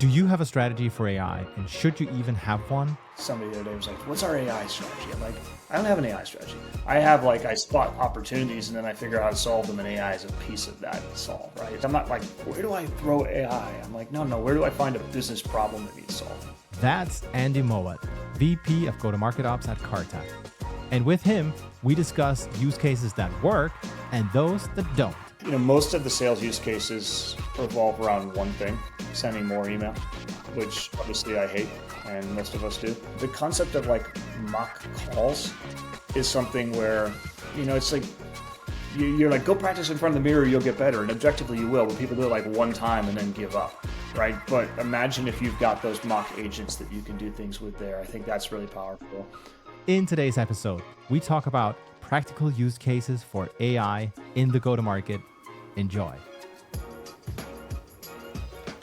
Do you have a strategy for AI, and should you even have one? Somebody the other day was like, what's our AI strategy? I'm like, I don't have an AI strategy. I spot opportunities and then I figure out how to solve them, and AI is a piece of that solve, right? I'm not like, where do I throw AI? I'm like, no, where do I find a business problem that needs solved? That's Andy Mowat, VP of Go-to-Market Ops at Carta. And with him, we discuss use cases that work and those that don't. Most of the sales use cases revolve around one thing: sending more email, which obviously I hate, and most of us do. The concept of like mock calls is something where, it's like, you're like, go practice in front of the mirror, you'll get better. And objectively you will, but people do it like one time and then give up, right? But imagine if you've got those mock agents that you can do things with there. I think that's really powerful. In today's episode, we talk about practical use cases for AI in the go-to-market. Enjoy.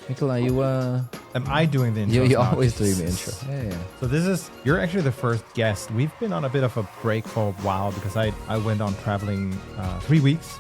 Nicola, you Am I doing the intro? you're always doing the intro. Yeah. So you're actually the first guest. We've been on a bit of a break for a while because I went on traveling 3 weeks.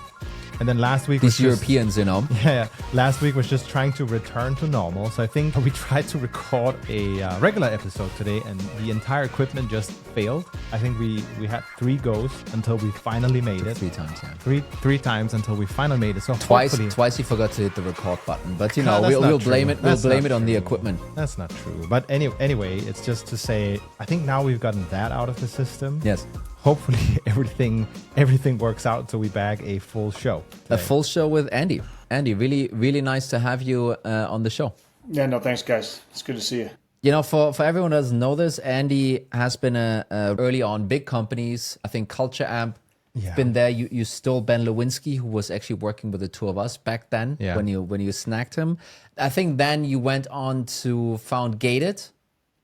And then last week These Europeans, Yeah, last week was just trying to return to normal. So I think we tried to record a regular episode today, and the entire equipment just failed. I think we had 3 goes until we finally made it. 3 times, yeah. Three times until we finally made it. So twice you forgot to hit the record button, but we'll blame it. We'll blame it on the equipment. That's not true. But anyway, it's just to say, I think now we've gotten that out of the system. Yes. Hopefully everything works out so we bag a full show today. A full show with Andy. Andy, really, really nice to have you on the show. Yeah, no, thanks, guys. It's good to see you. For everyone who doesn't know this, Andy has been early on big companies. I think Culture Amp. Yeah. Been there. You stole Ben Lewinsky, who was actually working with the two of us back then. Yeah. When you snagged him. I think then you went on to found Gated.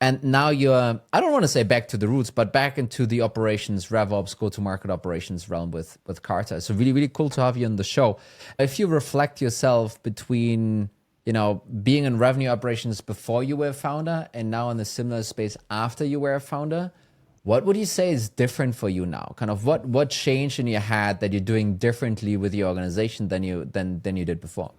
And now you're, I don't want to say back to the roots, but back into the operations, RevOps, go-to-market operations realm with Carta. So really, really cool to have you on the show. If you reflect yourself between, being in revenue operations before you were a founder and now in a similar space after you were a founder, what would you say is different for you now? Kind of what changed in your head that you're doing differently with your organization than you did before?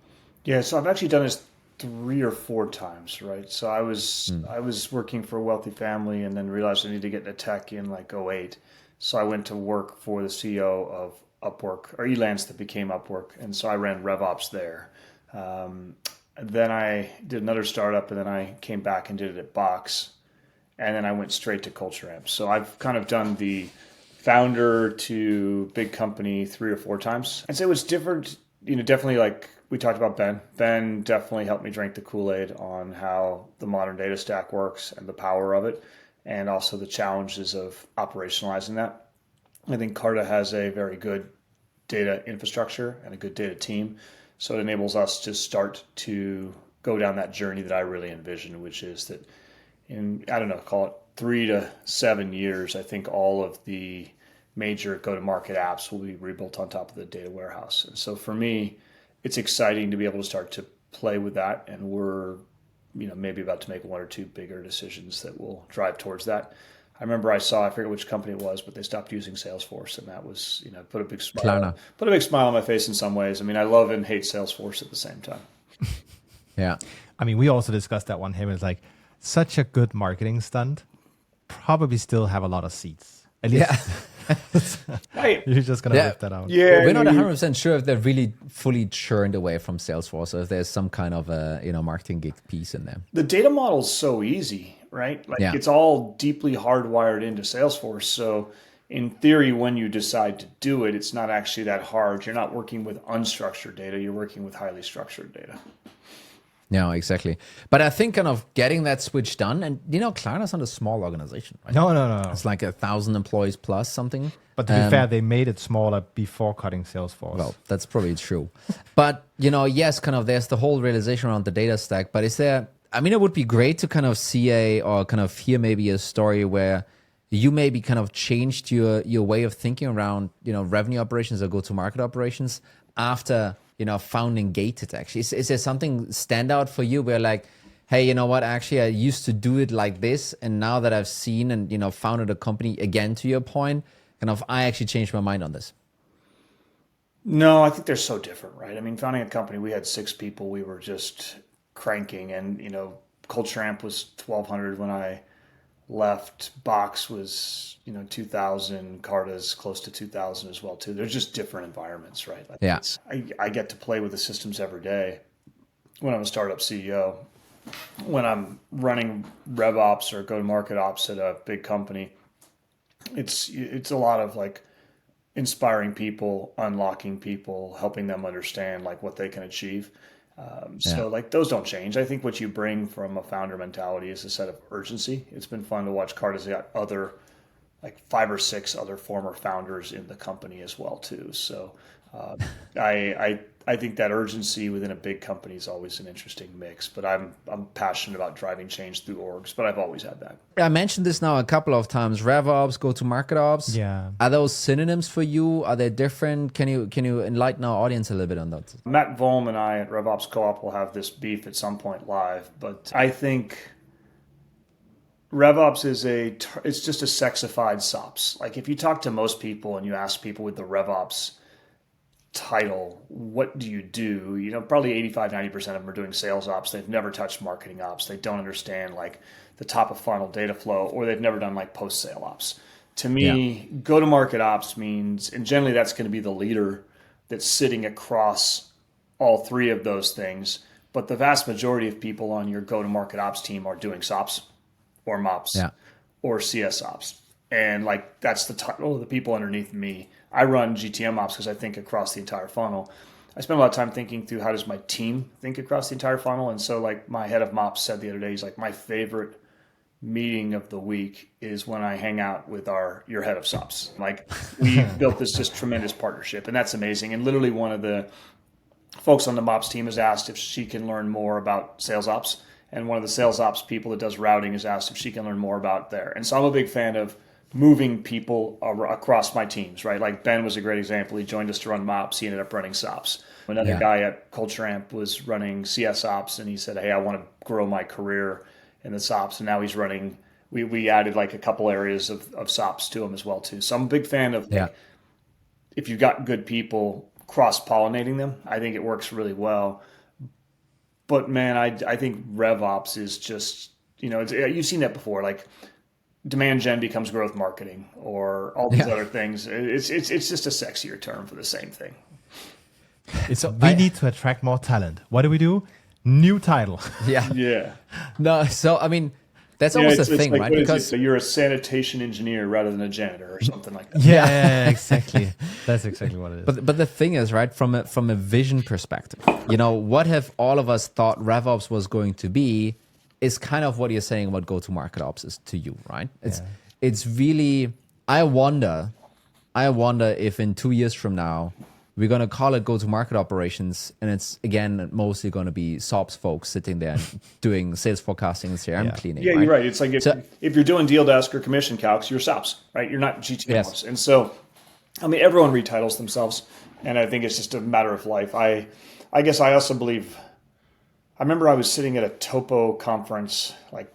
Yeah, so I've actually done this 3 or 4 times, right? So I was working for a wealthy family and then realized I needed to get into tech in like 2008. So I went to work for the CEO of Upwork, or Elance that became Upwork. And so I ran RevOps there. Then I did another startup, and then I came back and did it at Box. And then I went straight to Culture Amp. So I've kind of done the founder to big company 3 or 4 times. I'd say it was different, definitely like we talked about Ben. Ben definitely helped me drink the Kool-Aid on how the modern data stack works and the power of it, and also the challenges of operationalizing that. I think Carta has a very good data infrastructure and a good data team, so it enables us to start to go down that journey that I really envisioned, which is that in, call it 3 to 7 years, I think all of the major go-to-market apps will be rebuilt on top of the data warehouse. And so for me, it's exciting to be able to start to play with that, and we're, maybe about to make 1 or 2 bigger decisions that will drive towards that. I remember I forget which company it was, but they stopped using Salesforce, and that was, put a big smile on my face in some ways. I mean, I love and hate Salesforce at the same time. Yeah. I mean, we also discussed that one. Him is like such a good marketing stunt. Probably still have a lot of seats. At least. Yeah. You're just going to rip that out. Yeah, we're not 100% sure if they're really fully churned away from Salesforce, or if there's some kind of a marketing gig piece in there. The data model is so easy, right? It's all deeply hardwired into Salesforce. So in theory, when you decide to do it, it's not actually that hard. You're not working with unstructured data. You're working with highly structured data. No, exactly. But I think kind of getting that switch done, and Klarna's not a small organization, right? No. It's like 1,000 employees plus something. But to be fair, they made it smaller before cutting Salesforce. Well, that's probably true. But, yes, kind of there's the whole realization around the data stack. But is there, it would be great to kind of see or kind of hear maybe a story where you maybe kind of changed your way of thinking around, revenue operations or go-to-market operations after founding Gated. Actually, is there something stand out for you where like, hey, you know what, actually I used to do it like this, and now that I've seen and founded a company, again to your point, kind of I actually changed my mind on this? No, I think they're so different, right? I mean, founding a company, we had 6 people. We were just cranking, and Culture Amp was 1,200 when I left. Box was 2,000. Carta's close to 2,000 as well too. They're just different environments, right? Like Yeah. I get to play with the systems every day when I'm a startup CEO. When I'm running RevOps or go-to-market ops at a big company, it's a lot of like inspiring people, unlocking people, helping them understand like what they can achieve. So like those don't change. I think what you bring from a founder mentality is a set of urgency. It's been fun to watch Carta's got other like 5 or 6 other former founders in the company as well too. So I think that urgency within a big company is always an interesting mix. But I'm passionate about driving change through orgs. But I've always had that. I mentioned this now a couple of times. RevOps, go-to-market ops. Yeah. Are those synonyms for you? Are they different? Can you enlighten our audience a little bit on that? Matt Volm and I at RevOps Co-op will have this beef at some point live. But I think RevOps it's just a sexified SOPs. Like if you talk to most people and you ask people with the RevOps title, what do you do? Probably 85-90% of them are doing sales ops. They've never touched marketing ops. They don't understand like the top of funnel data flow, or they've never done like post-sale ops. To me, go-to-market ops means, and generally that's going to be the leader that's sitting across all 3 of those things. But the vast majority of people on your go-to-market ops team are doing SOPs or MOPs or CS ops. And like that's the title of the people underneath me. I run GTM Ops because I think across the entire funnel. I spend a lot of time thinking through how does my team think across the entire funnel. And so like my head of MOPs said the other day, he's like, my favorite meeting of the week is when I hang out with your head of SOPs. Like we built this just tremendous partnership, and that's amazing. And literally one of the folks on the MOPs team has asked if she can learn more about sales ops. And one of the sales ops people that does routing has asked if she can learn more about there. And so I'm a big fan of moving people across my teams, right? Like Ben was a great example. He joined us to run MOPs. He ended up running SOPs. Another guy at Culture Amp was running CS ops, and he said, hey, I want to grow my career in the SOPs. And now he's running, we added like a couple areas of SOPs to him as well too. So I'm a big fan of if you've got good people, cross-pollinating them. I think it works really well. But man, I think RevOps is just, you've seen that before. Like demand gen becomes growth marketing, or all these other things. It's just a sexier term for the same thing. We need to attract more talent. What do? New title. Yeah. No, so I mean, that's almost a thing, like, right? Because so you're a sanitation engineer rather than a janitor or something like that. Yeah, exactly. That's exactly what it is. But the thing is, right, from a vision perspective, what have all of us thought RevOps was going to be is kind of what you're saying about go-to-market ops is to you, right? It's really, I wonder if in 2 years from now, we're going to call it go-to-market operations, and it's, again, mostly going to be SOPs folks sitting there and doing sales forecasting and CRM cleaning. Yeah, right? you're right. It's like if you're doing deal desk or commission calcs, you're SOPs, right? You're not GTM Ops. And so, I mean, everyone retitles themselves, and I think it's just a matter of life. I guess I also believe, I remember I was sitting at a Topo conference like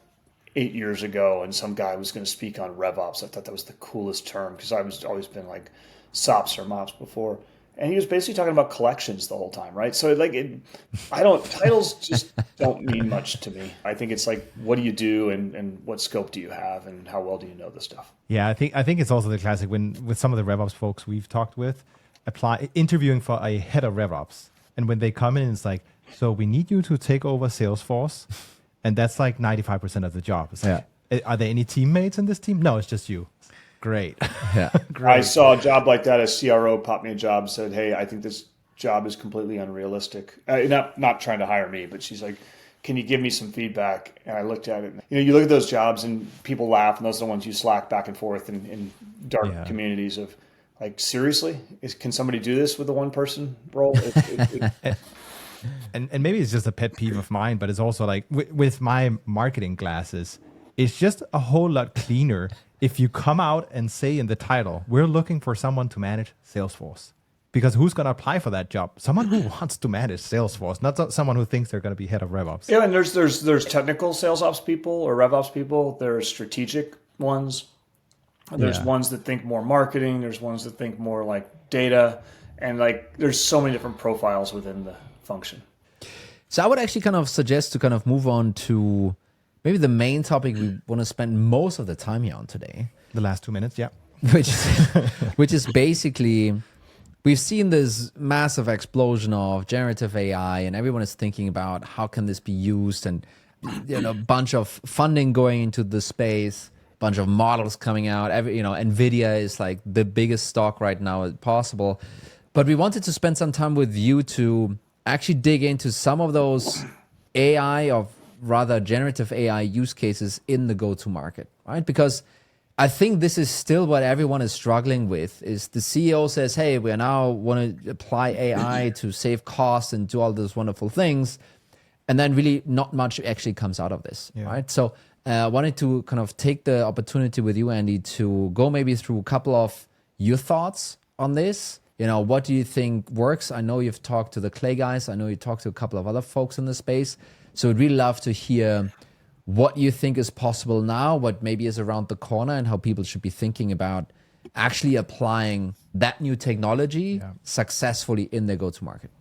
8 years ago, and some guy was going to speak on RevOps. I thought that was the coolest term because I was always been like SOPs or MOPs before. And he was basically talking about collections the whole time, right? So titles just don't mean much to me. I think it's like, what do you do and what scope do you have and how well do you know the stuff? Yeah, I think it's also the classic when with some of the RevOps folks we've talked with, interviewing for a head of RevOps. And when they come in, it's like, so we need you to take over Salesforce. And that's like 95% of the job. It's like, are there any teammates in this team? No, it's just you. Great. Great. I saw a job like that. A CRO popped me a job, said, hey, I think this job is completely unrealistic. Not trying to hire me, but she's like, can you give me some feedback? And I looked at it. You look at those jobs and people laugh, and those are the ones you Slack back and forth in dark communities of like, seriously? Can somebody do this with a one-person role? And maybe it's just a pet peeve of mine, but it's also like with my marketing glasses, it's just a whole lot cleaner if you come out and say in the title, we're looking for someone to manage Salesforce. Because who's going to apply for that job? Someone who wants to manage Salesforce, not someone who thinks they're going to be head of RevOps. Yeah, and there's technical sales ops people or RevOps people. There's strategic ones. There's ones that think more marketing. There's ones that think more like data. And like there's so many different profiles within the function. So I would actually kind of suggest to kind of move on to maybe the main topic we want to spend most of the time here on today, The last 2 minutes, yeah. which is basically, we've seen this massive explosion of generative AI, and everyone is thinking about how can this be used, and a bunch of funding going into the space, bunch of models coming out. Nvidia is like the biggest stock right now possible. But we wanted to spend some time with you to actually dig into some of those AI, or rather generative AI use cases in the go-to-market, right? Because I think this is still what everyone is struggling with. Is the CEO says, "Hey, we now want to apply AI to save costs and do all those wonderful things," and then really not much actually comes out of this, right? So I wanted to kind of take the opportunity with you, Andy, to go maybe through a couple of your thoughts on this. What do you think works? I know you've talked to the Clay guys. I know you talked to a couple of other folks in the space. So I'd really love to hear what you think is possible now, what maybe is around the corner, and how people should be thinking about actually applying that new technology successfully in their go-to-market.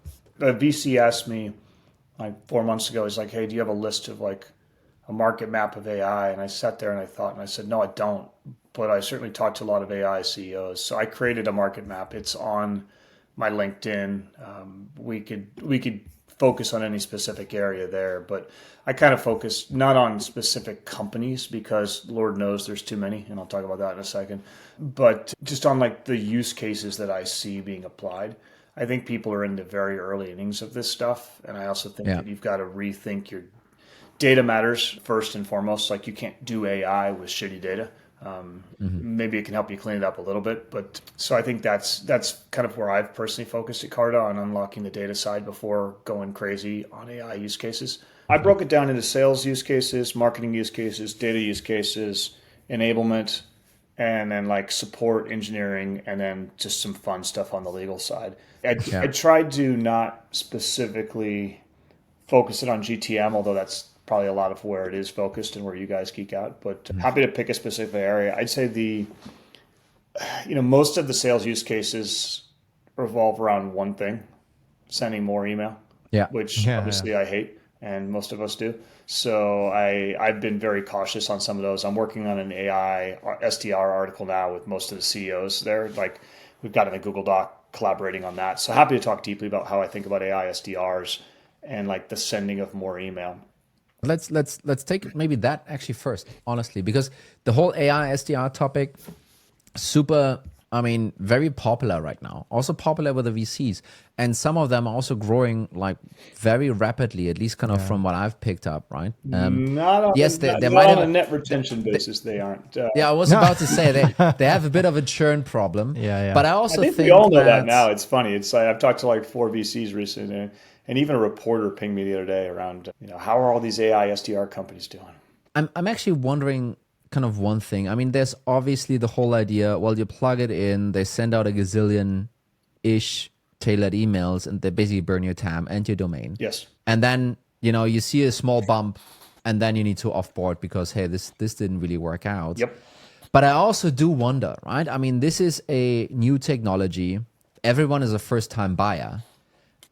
A VC asked me like 4 months ago, he's like, "Hey, do you have a list of like a market map of AI?" And I sat there and I thought, and I said, "No, I don't. But I certainly talked to a lot of AI CEOs." So I created a market map. It's on my LinkedIn. We could focus on any specific area there, but I kind of focus not on specific companies because Lord knows there's too many, and I'll talk about that in a second, but just on like the use cases that I see being applied. I think people are in the very early innings of this stuff, and I also think that you've got to rethink your data matters first and foremost. Like you can't do AI with shitty data. Maybe it can help you clean it up a little bit, but so I think that's kind of where I've personally focused at Carta, on unlocking the data side before going crazy on AI use cases. I broke it down into sales use cases, marketing use cases, data use cases, enablement, and then like support, engineering, and then just some fun stuff on the legal side. I tried to not specifically focus it on GTM, although that's probably a lot of where it is focused and where you guys geek out, but happy to pick a specific area. I'd say most of the sales use cases revolve around one thing: sending more email, which obviously I hate, and most of us do. So I've been very cautious on some of those. I'm working on an AI SDR article now with most of the CEOs there. Like we've got in a Google Doc collaborating on that. So happy to talk deeply about how I think about AI SDRs and like the sending of more email. Let's take maybe that actually first, honestly, because the whole AI SDR topic, very popular right now. Also popular with the VCs, and some of them are also growing like very rapidly, at least kind of from what I've picked up, right? Not on, yes, they might on have a net retention basis. They aren't. I was about to say they have a bit of a churn problem. But I also think we all know that now. It's funny. It's like I've talked to like 4 VCs recently. And even a reporter pinged me the other day around, how are all these AI SDR companies doing? I'm actually wondering kind of one thing. I mean, there's obviously the whole idea, well, you plug it in, they send out a gazillion-ish tailored emails, and they basically burn your TAM and your domain. Yes. And then, you see a small bump, and then you need to offboard because, hey, this didn't really work out. Yep. But I also do wonder, right? I mean, this is a new technology. Everyone is a first-time buyer.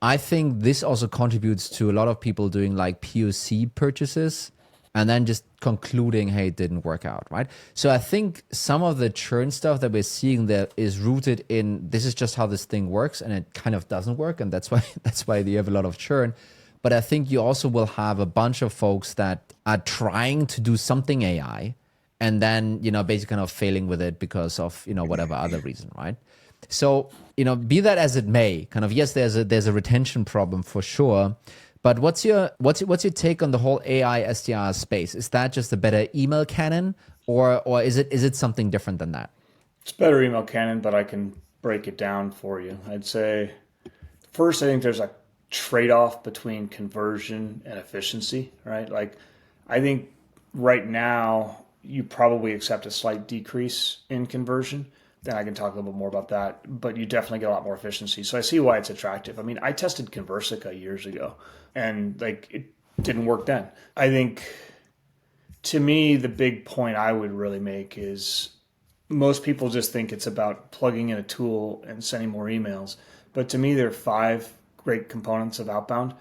I think this also contributes to a lot of people doing like POC purchases and then just concluding, hey, it didn't work out, right? So I think some of the churn stuff that we're seeing there is rooted in this is just how this thing works, and it kind of doesn't work, and that's why you have a lot of churn. But I think you also will have a bunch of folks that are trying to do something AI and then, basically kind of failing with it because of, whatever other reason, right? So, be that as it may, kind of, yes, there's a retention problem for sure. But what's your take on the whole AI SDR space? Is that just a better email cannon, or is it something different than that? It's better email cannon, but I can break it down for you. I'd say first, I think there's a trade-off between conversion and efficiency, right? Like, I think right now you probably accept a slight decrease in conversion. Then I can talk a little bit more about that, but you definitely get a lot more efficiency. So I see why it's attractive. I mean, I tested Conversica years ago, and like it didn't work then. I think, to me, the big point I would really make is most people just think it's about plugging in a tool and sending more emails. But to me, there are 5 great components of outbound.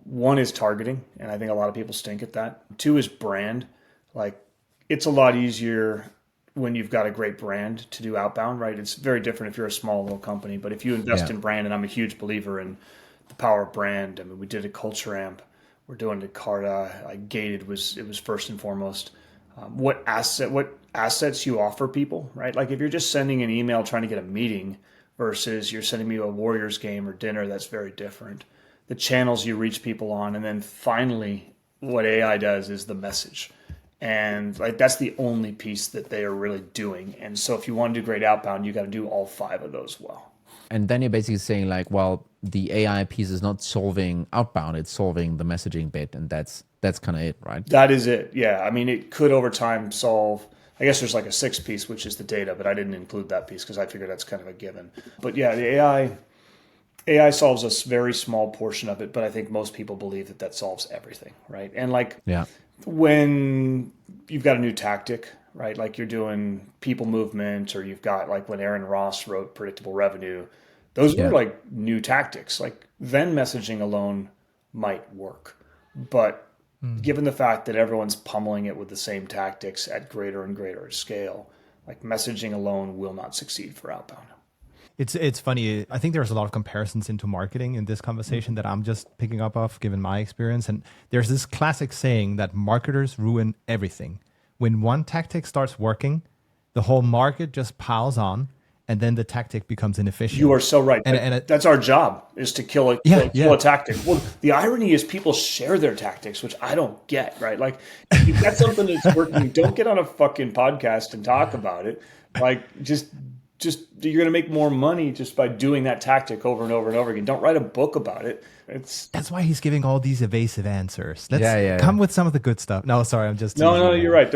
One is targeting, and I think a lot of people stink at that. Two is brand. Like, it's a lot easier when you've got a great brand to do outbound, right? It's very different if you're a small little company, but if you invest in brand, and I'm a huge believer in the power of brand. I mean, we did a culture amp, we're doing it Carta. Gated was first and foremost. What assets you offer people, right? Like if you're just sending an email trying to get a meeting versus you're sending me a Warriors game or dinner, that's very different. The channels you reach people on, and then finally, what AI does is the message. And like that's the only piece that they are really doing. And so if you want to do great outbound, you got to do all five of those well. And then you're basically saying like, well, the AI piece is not solving outbound, it's solving the messaging bit. And that's kind of it, right? That is it. Yeah. I mean, it could over time solve, I guess there's like a sixth piece, which is the data, but I didn't include that piece because I figured that's kind of a given. But yeah, the AI solves a very small portion of it, but I think most people believe that solves everything, right? And like when you've got a new tactic, right? Like you're doing people movement, or you've got like when Aaron Ross wrote Predictable Revenue, those were like new tactics. Like then messaging alone might work, but given the fact that everyone's pummeling it with the same tactics at greater and greater scale, like messaging alone will not succeed for outbound. It's funny. I think there's a lot of comparisons into marketing in this conversation that I'm just picking up off, given my experience. And there's this classic saying that marketers ruin everything. When one tactic starts working, the whole market just piles on, and then the tactic becomes inefficient. You are so right. And that's our job, is to kill a tactic. Well, the irony is people share their tactics, which I don't get, right? Like, if you've got something that's working, don't get on a fucking podcast and talk about it. Like, just you're going to make more money just by doing that tactic over and over and over again. Don't write a book about it. That's why he's giving all these evasive answers. Let's come with some of the good stuff. No, sorry, I'm just no. You're right.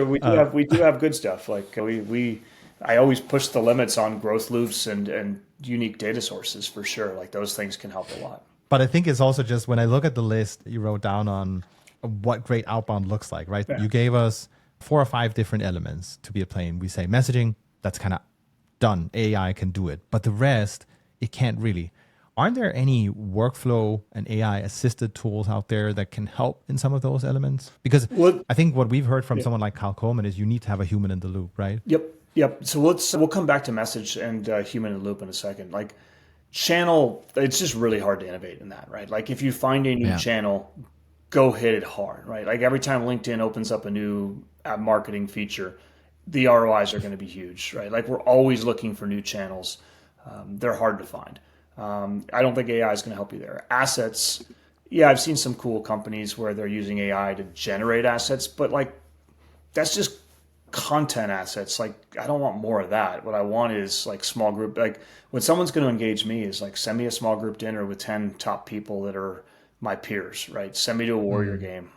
We do have good stuff. Like I always push the limits on growth loops and unique data sources for sure. Like those things can help a lot. But I think it's also just when I look at the list you wrote down on what great outbound looks like, right? Yeah. You gave us 4 or 5 different elements to be a plane. We say messaging, that's kind of done. AI can do it. But the rest, it can't really. Aren't there any workflow and AI assisted tools out there that can help in some of those elements? Because I think what we've heard from someone like Kyle Coleman is you need to have a human in the loop, right? Yep. So we'll come back to message and human in the loop in a second. Like channel, it's just really hard to innovate in that, right? Like if you find a new channel, go hit it hard, right? Like every time LinkedIn opens up a new marketing feature, the ROIs are going to be huge, right? Like we're always looking for new channels. They're hard to find. I don't think AI is going to help you there. Assets, I've seen some cool companies where they're using AI to generate assets, but like that's just content assets. Like I don't want more of that. What I want is like small group. Like when someone's going to engage me is like send me a small group dinner with 10 top people that are my peers, right? Send me to a Warrior game.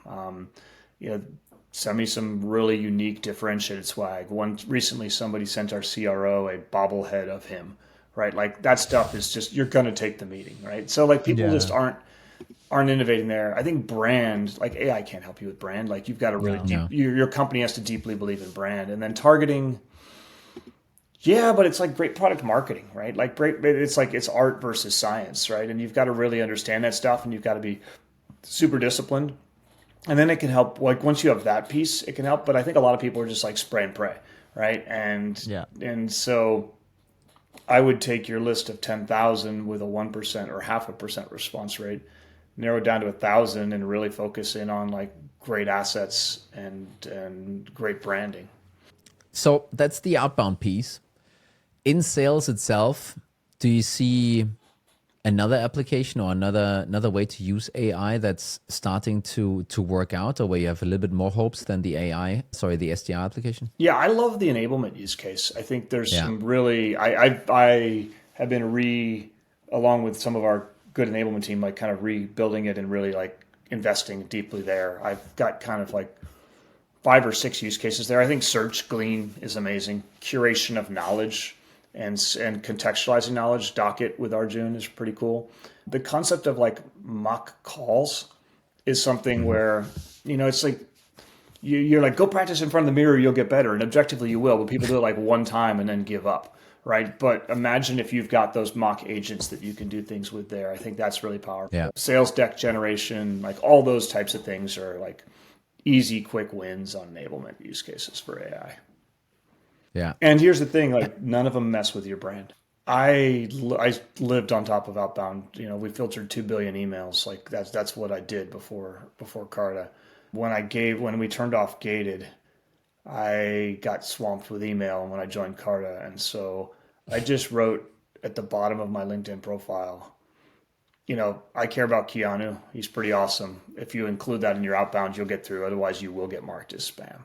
Send me some really unique differentiated swag. Recently somebody sent our CRO a bobblehead of him, right? Like that stuff is just, you're going to take the meeting, right? So like people just aren't innovating there. I think brand, like AI can't help you with brand. Like you've got to really, your company has to deeply believe in brand. And then targeting, but it's like great product marketing, right? Like it's art versus science, right? And you've got to really understand that stuff, and you've got to be super disciplined. And then it can help, like once you have that piece, it can help. But I think a lot of people are just like spray and pray, right? And so I would take your list of 10,000 with a 1% or 0.5% response rate, narrow it down to 1,000, and really focus in on like great assets and great branding. So that's the outbound piece. In sales itself, do you see another application or another way to use AI that's starting to work out, or where you have a little bit more hopes than the SDR application? Yeah, I love the enablement use case. I think there's some really, I have been along with some of our good enablement team, like kind of rebuilding it and really like investing deeply there. I've got kind of like 5 or 6 use cases there. I think search glean is amazing. Curation of knowledge and contextualizing knowledge, Docket with Arjun is pretty cool. The concept of like mock calls is something where, it's like, you're like, go practice in front of the mirror, you'll get better. And objectively you will, but people do it like one time and then give up, right? But imagine if you've got those mock agents that you can do things with there. I think that's really powerful. Yeah. Sales deck generation, like all those types of things are like easy, quick wins on enablement use cases for AI. Yeah. And here's the thing, like none of them mess with your brand. I lived on top of outbound. We filtered 2 billion emails. Like that's what I did before Carta. When we turned off gated, I got swamped with email when I joined Carta, and so I just wrote at the bottom of my LinkedIn profile, I care about Keanu. He's pretty awesome. If you include that in your outbound, you'll get through. Otherwise, you will get marked as spam.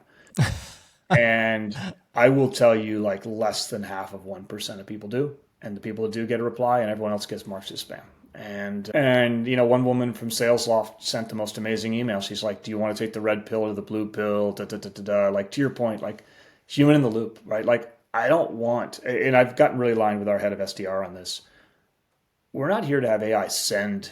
And I will tell you, like less than half of 1% of people do, and the people that do get a reply, and everyone else gets marked as spam. And one woman from SalesLoft sent the most amazing email. She's like, "Do you want to take the red pill or the blue pill?" Da, da, da, da, da. Like to your point, like human in the loop, right? Like I don't want, and I've gotten really aligned with our head of SDR on this. We're not here to have AI send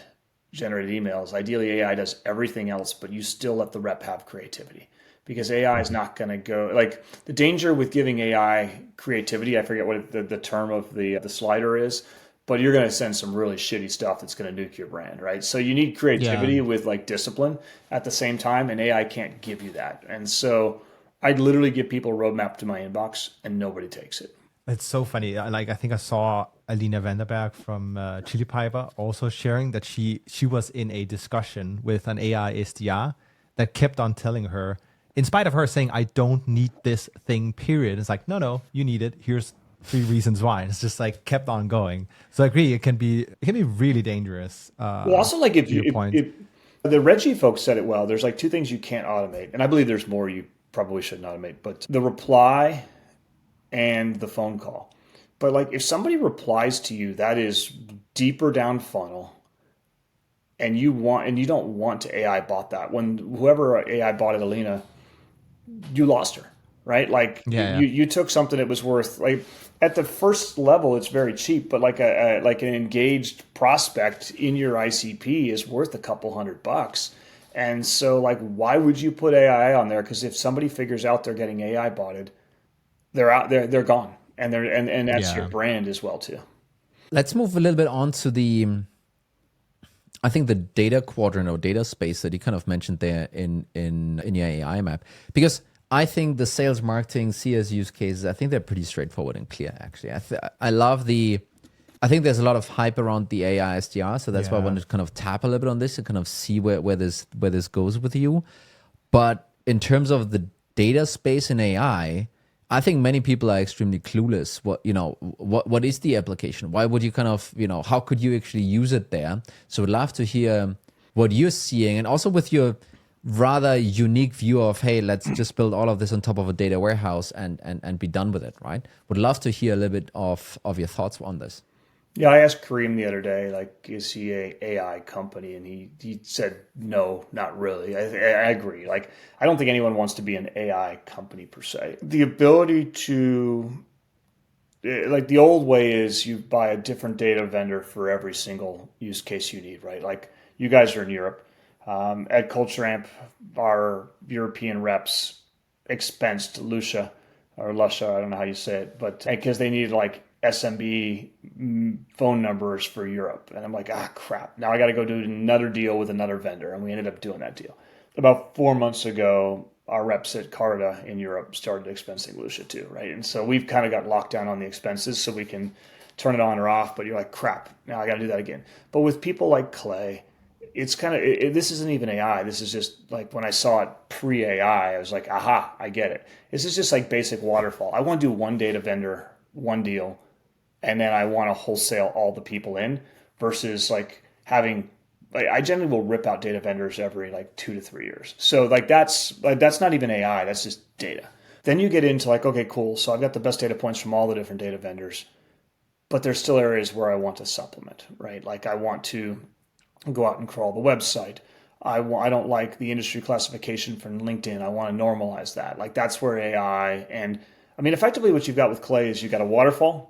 generated emails. Ideally, AI does everything else, but you still let the rep have creativity. Because AI is not going to go like the danger with giving AI creativity. I forget what the term of the slider is, but you're going to send some really shitty stuff that's going to nuke your brand, right? So you need creativity with like discipline at the same time, and AI can't give you that. And so I'd literally give people a roadmap to my inbox, and nobody takes it. It's so funny. Like I think I saw Alina Vanderberg from Chili Piper also sharing that she was in a discussion with an AI SDR that kept on telling her, in spite of her saying, "I don't need this thing, period." It's like, no, you need it. Here's 3 reasons why. It's just like kept on going. So I agree. It can be really dangerous. Well, also like if the Reggie folks said it well, there's like 2 things you can't automate. And I believe there's more you probably shouldn't automate, but the reply and the phone call. But like if somebody replies to you, that is deeper down funnel. And you don't want to AI bot that. When whoever AI botted Alina, you lost her, right? Like you took something that was worth like at the first level, it's very cheap, but like an engaged prospect in your ICP is worth a couple $100. And so like, why would you put AI on there? Because if somebody figures out they're getting AI botted, they're out there, they're gone. And that's your brand as well too. Let's move a little bit on to I think the data quadrant or data space that you kind of mentioned there in your AI map, because I think the sales, marketing, CS use cases, I think they're pretty straightforward and clear. Actually, I think there's a lot of hype around the AI SDR, so that's why I wanted to kind of tap a little bit on this and kind of see where this goes with you. But in terms of the data space in AI, I think many people are extremely clueless. What is the application? Why would you kind of, how could you actually use it there? So I'd love to hear what you're seeing, and also with your rather unique view of, hey, let's just build all of this on top of a data warehouse and be done with it, right? Would love to hear a little bit of your thoughts on this. Yeah, I asked Kareem the other day, like, is he a AI company? And he said, no, not really. I agree. Like, I don't think anyone wants to be an AI company per se. The ability to, like, the old way is you buy a different data vendor for every single use case you need, right? Like, you guys are in Europe. At Culture Amp, our European reps expensed Lucia, or Lusha, I don't know how you say it, but because they needed like SMB phone numbers for Europe. And I'm like, crap. Now I got to go do another deal with another vendor. And we ended up doing that deal. About 4 months ago, our reps at Carta in Europe started expensing Lucia too, right? And so we've kind of got locked down on the expenses so we can turn it on or off. But you're like, crap, now I got to do that again. But with people like Clay, it's kind of, this isn't even AI. This is just like when I saw it pre-AI, I was like, aha, I get it. This is just like basic waterfall. I want to do one data vendor, one deal, and then I want to wholesale all the people in versus like having, like I generally will rip out data vendors every like 2 to 3 years. So like that's not even AI, that's just data. Then you get into like, okay, cool. So I've got the best data points from all the different data vendors, but there's still areas where I want to supplement, right? Like I want to go out and crawl the website. I don't like the industry classification from LinkedIn. I want to normalize that. Like that's where AI and I mean, effectively what you've got with Clay is you've got a waterfall.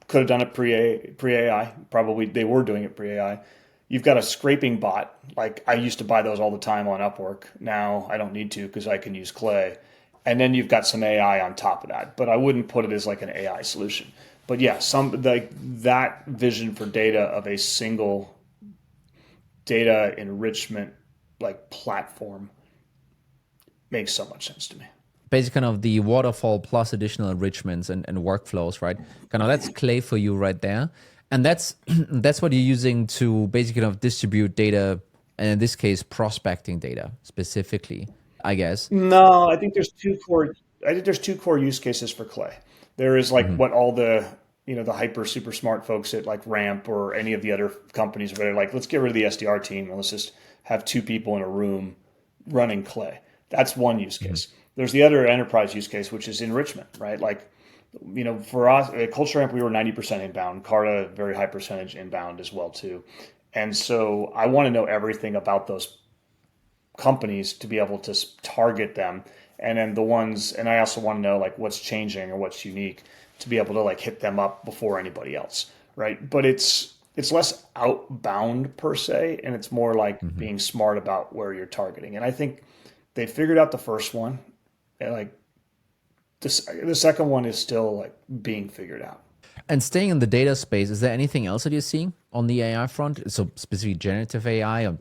Could have done it pre-AI. Probably they were doing it pre-AI. You've got a scraping bot. Like I used to buy those all the time on Upwork. Now I don't need to because I can use Clay. And then you've got some AI on top of that. But I wouldn't put it as like an AI solution. But yeah, some like that vision for data of a single data enrichment like platform makes so much sense to me. Basically, kind of the waterfall plus additional enrichments and workflows, right? Kind of that's Clay for you right there, and that's that's what you're using to basically kind of distribute data, and in this case, prospecting data specifically, I guess. No, I think there's two core. I think there's two core use cases for Clay. There is like what all the the hyper super smart folks at like Ramp or any of the other companies where they're like, let's get rid of the SDR team and let's just have two people in a room running Clay. That's one use case. There's the other enterprise use case, which is enrichment, right? Like, for us at Culture Ramp, we were 90% inbound. Carta, very high percentage inbound as well too. And so I want to know everything about those companies to be able to target them, and then the ones, and I also want to know like what's changing or what's unique to be able to like hit them up before anybody else, right? But it's less outbound per se, and it's more like being smart about where you're targeting. And I think they figured out the first one, and like the second one is still like being figured out. And staying in the data space, is there anything else that you're seeing on the AI front? So specifically generative AI.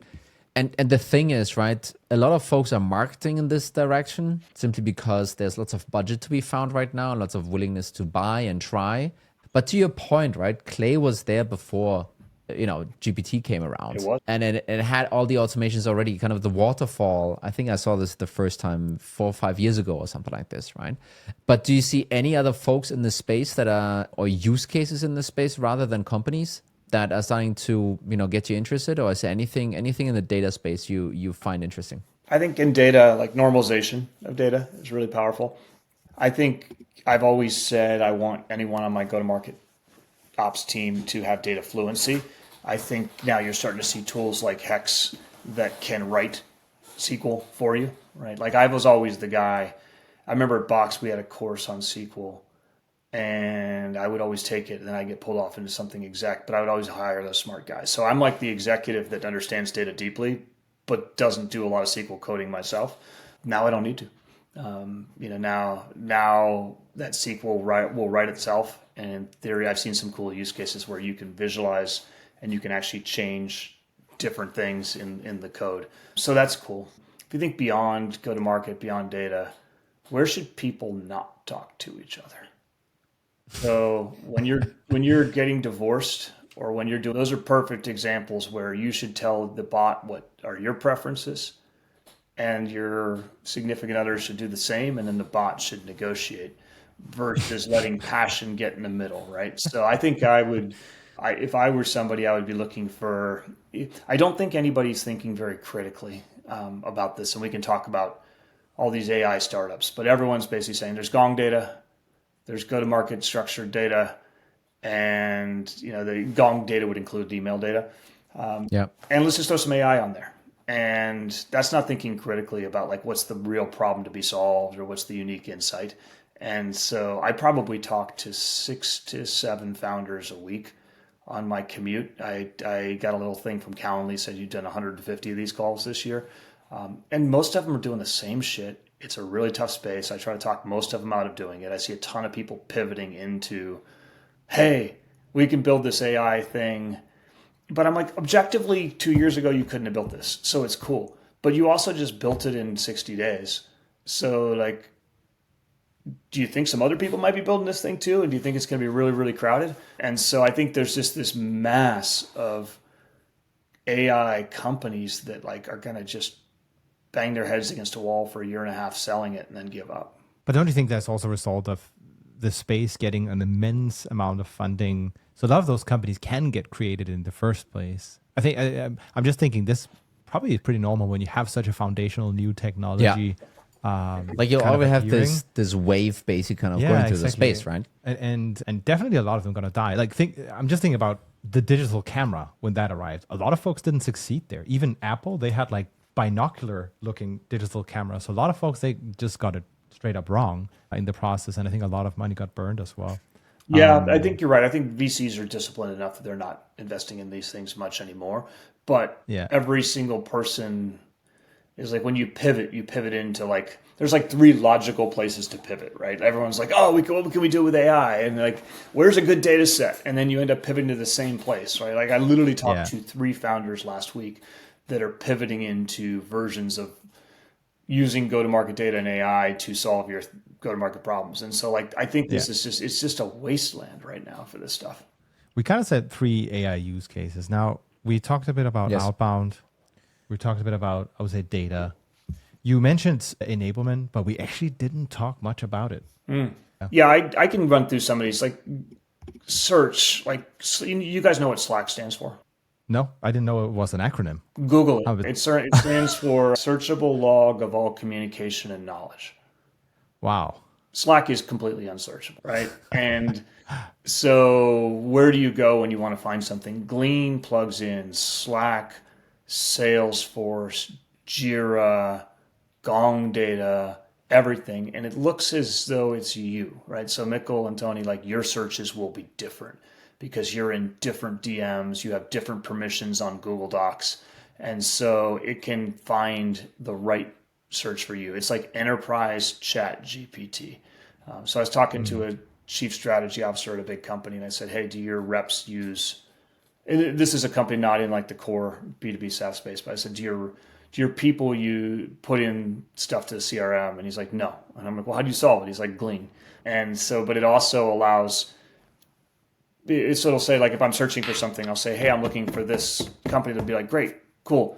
And the thing is, right, a lot of folks are marketing in this direction simply because there's lots of budget to be found right now, lots of willingness to buy and try. But to your point, right, Clay was there before, GPT came around. It was. And it had all the automations already, kind of the waterfall. I think I saw this the first time 4 or 5 years ago or something like this, right? But do you see any other folks in the space that are, or use cases in the space rather than companies that are starting to get you interested, or is there anything in the data space you find interesting? I think in data, like normalization of data is really powerful. I think I've always said I want anyone on my go-to-market ops team to have data fluency. I think now you're starting to see tools like Hex that can write SQL for you, right? Like I was always the guy. I remember at Box we had a course on SQL, and I would always take it, and then I get pulled off into something exec, but I would always hire those smart guys. So I'm like the executive that understands data deeply, but doesn't do a lot of SQL coding myself. Now I don't need to. Now that SQL will write itself, and in theory, I've seen some cool use cases where you can visualize and you can actually change different things in the code. So that's cool. If you think beyond go-to-market, beyond data, where should people not talk to each other? So when you're getting divorced, or when you're doing, those are perfect examples where you should tell the bot what are your preferences, and your significant other should do the same, and then the bot should negotiate versus letting passion get in the middle, right? So I think if I were somebody, I would be looking for. I don't think anybody's thinking very critically about this, and we can talk about all these AI startups, but everyone's basically saying there's Gong data. There's go-to-market structured data, and the Gong data would include email data. Yeah. And let's just throw some AI on there. And that's not thinking critically about like what's the real problem to be solved or what's the unique insight. And so I probably talk to 6 to 7 founders a week on my commute. I got a little thing from Calendly, said you've done 150 of these calls this year. And most of them are doing the same shit. It's a really tough space. I try to talk most of them out of doing it. I see a ton of people pivoting into, hey, we can build this AI thing. But I'm like, objectively, 2 years ago, you couldn't have built this. So it's cool. But you also just built it in 60 days. So like, do you think some other people might be building this thing too? And do you think it's going to be really, really crowded? And so I think there's just this mass of AI companies that like are going to just bang their heads against a wall for a year and a half selling it and then give up. But don't you think that's also a result of the space getting an immense amount of funding? So a lot of those companies can get created in the first place. I think I'm just thinking this probably is pretty normal when you have such a foundational new technology. Like you always have this wave basically kind of going through the space, right? And definitely a lot of them going to die. Like I'm just thinking about the digital camera when that arrived. A lot of folks didn't succeed there. Even Apple, they had like binocular looking digital cameras. So a lot of folks, they just got it straight up wrong in the process. And I think a lot of money got burned as well. Yeah, I think you're right. I think VCs are disciplined enough that they're not investing in these things much anymore. But every single person is like when you pivot into like, there's like three logical places to pivot, right? Everyone's like, oh, what can we do with AI? And like, where's a good data set? And then you end up pivoting to the same place, right? Like I literally talked to 3 founders last week that are pivoting into versions of using go-to-market data and AI to solve your go-to-market problems. And so like, I think this is it's just a wasteland right now for this stuff. We kind of said 3 AI use cases. Now, we talked a bit about Yes. outbound. We talked a bit about, I would say, data. You mentioned enablement, but we actually didn't talk much about it. Yeah, I can run through some of these, like search, like you guys know what Slack stands for? No, I didn't know it was an acronym. Google it. It stands for Searchable Log of All Communication and Knowledge. Wow. Slack is completely unsearchable, right? And so where do you go when you want to find something? Glean plugs in Slack, Salesforce, Jira, Gong data, everything. And it looks as though it's you, right? So Mikkel and Tony, like your searches will be different because you're in different DMs, you have different permissions on Google Docs. And so it can find the right search for you. It's like enterprise chat GPT. So I was talking to a chief strategy officer at a big company, and I said, hey, do your reps use, and this is a company not in like the core B2B SaaS space, but I said, do your people, you put in stuff to the CRM? And he's like, no. And I'm like, well, how do you solve it? He's like, Glean. And so, but it also allows, so it'll say, like, if I'm searching for something, I'll say, hey, I'm looking for this company. They'll be like, great, cool.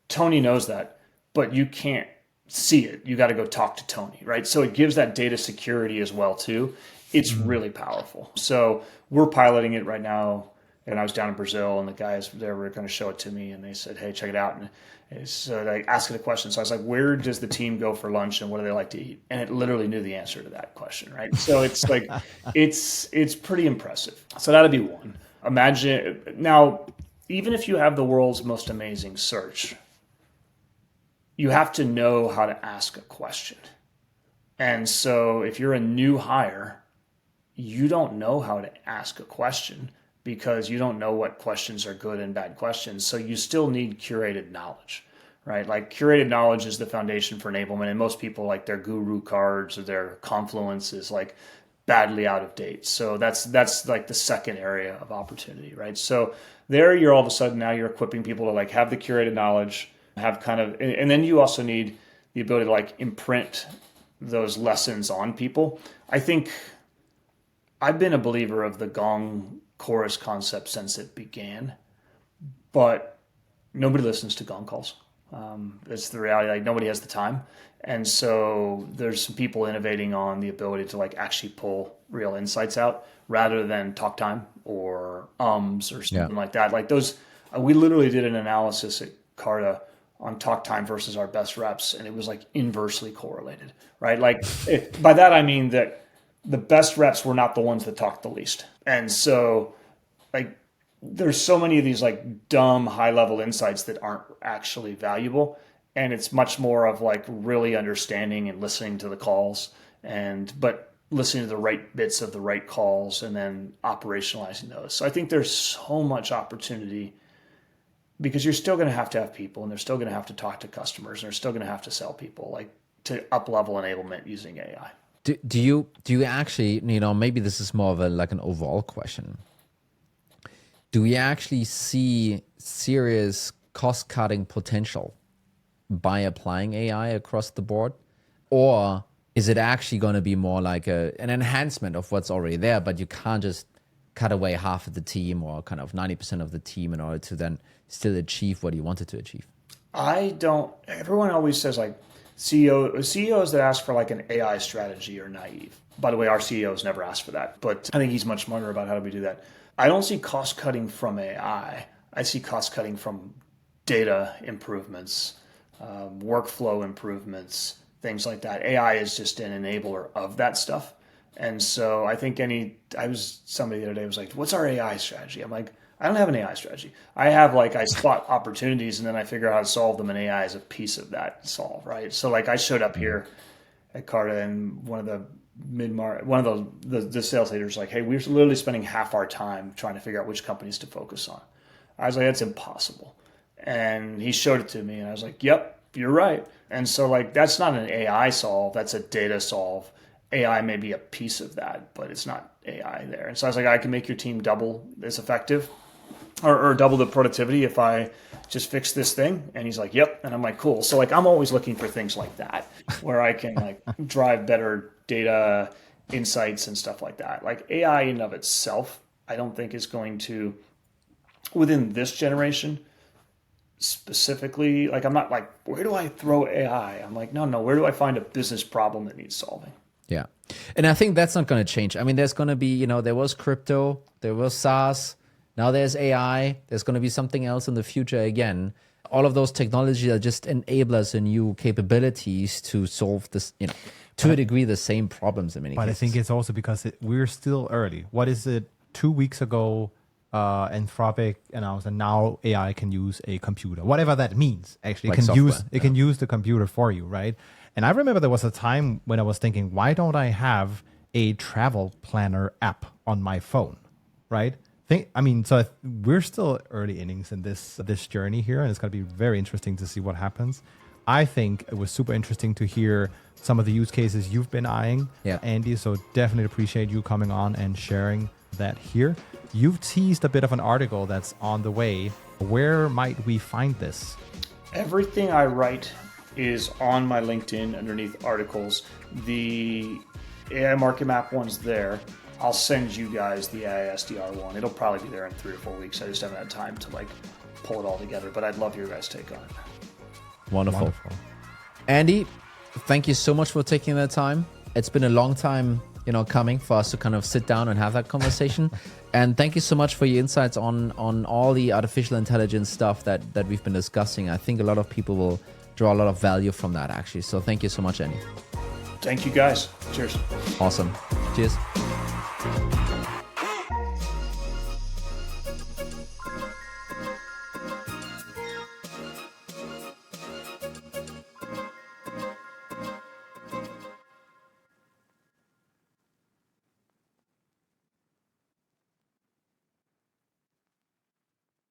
Tony knows that, but you can't see it. You got to go talk to Tony, right? So it gives that data security as well, too. It's really powerful. So we're piloting it right now. And I was down in Brazil, and the guys there were going to show it to me, and they said, hey, check it out. And so they asked it a question. So I was like, where does the team go for lunch, and what do they like to eat? And it literally knew the answer to that question, right? So it's like, it's pretty impressive. So that'd be one. Imagine, now, even if you have the world's most amazing search, you have to know how to ask a question. And so if you're a new hire, you don't know how to ask a question because you don't know what questions are good and bad questions. So you still need curated knowledge, right? Like curated knowledge is the foundation for enablement. And most people, like their guru cards or their Confluence is like badly out of date. So that's like the second area of opportunity, right? So there you're all of a sudden now you're equipping people to like have the curated knowledge, have kind of, and then you also need the ability to like imprint those lessons on people. I think I've been a believer of the Gong chorus concept since it began, but nobody listens to Gong calls. It's the reality. Like nobody has the time, and so there's some people innovating on the ability to like actually pull real insights out rather than talk time or or something like that. Like those, we literally did an analysis at Carta on talk time versus our best reps, and it was like inversely correlated, right? Like by that I mean that the best reps were not the ones that talked the least. And so like there's so many of these like dumb high level insights that aren't actually valuable. And it's much more of like really understanding and listening to the calls but listening to the right bits of the right calls and then operationalizing those. So I think there's so much opportunity because you're still going to have people, and they're still going to have to talk to customers, and they're still going to have to sell people, like to up level enablement using AI. Do you actually, maybe this is more of like an overall question. Do we actually see serious cost cutting potential by applying AI across the board? Or is it actually going to be more like an enhancement of what's already there, but you can't just cut away half of the team or kind of 90% of the team in order to then still achieve what you wanted to achieve? Everyone always says like, CEOs that ask for like an AI strategy are naive. By the way, our CEO's never asked for that, but I think he's much smarter about how do we do that. I don't see cost cutting from AI. I see cost cutting from data improvements, workflow improvements, things like that. AI is just an enabler of that stuff. And so I think somebody the other day was like, what's our AI strategy? I'm like, I don't have an AI strategy. I spot opportunities and then I figure out how to solve them, and AI is a piece of that solve, right? So like I showed up here at Carta and one of the sales leaders like, hey, we're literally spending half our time trying to figure out which companies to focus on. I was like, that's impossible. And he showed it to me and I was like, yep, you're right. And so like that's not an AI solve, that's a data solve. AI may be a piece of that, but it's not AI there. And so I was like, I can make your team double as effective or double the productivity if I just fix this thing. And he's like, yep. And I'm like, cool. So like I'm always looking for things like that where I can like drive better data insights and stuff like that. Like AI in and of itself, I don't think is going to, within this generation specifically, like I'm not like, where do I throw AI? I'm like, no, where do I find a business problem that needs solving? Yeah. And I think that's not going to change. I mean, there's going to be, there was crypto, there was SaaS, now there's AI, there's going to be something else in the future again. All of those technologies are just enablers and new capabilities to solve this, to a degree, the same problems in many cases. But I think it's also because we're still early. What is it? 2 weeks ago, Anthropic announced, and now AI can use a computer, whatever that means. Actually, Like it can software, can use the computer for you, right? And I remember there was a time when I was thinking, why don't I have a travel planner app on my phone, right? We're still early innings in this journey here, and it's going to be very interesting to see what happens. I think it was super interesting to hear some of the use cases you've been eyeing, Andy. So definitely appreciate you coming on and sharing that here. You've teased a bit of an article that's on the way. Where might we find this? Everything I write is on my LinkedIn underneath articles. The AI market map one's there. I'll send you guys the AI SDR one. It'll probably be there in 3 or 4 weeks. I just haven't had time to like pull it all together, but I'd love your guys' take on it. Wonderful. Andy, thank you so much for taking the time. It's been a long time, coming for us to kind of sit down and have that conversation. And thank you so much for your insights on all the artificial intelligence stuff that we've been discussing. I think a lot of people will draw a lot of value from that, actually. So thank you so much, Andy. Thank you, guys. Cheers. Awesome. Cheers.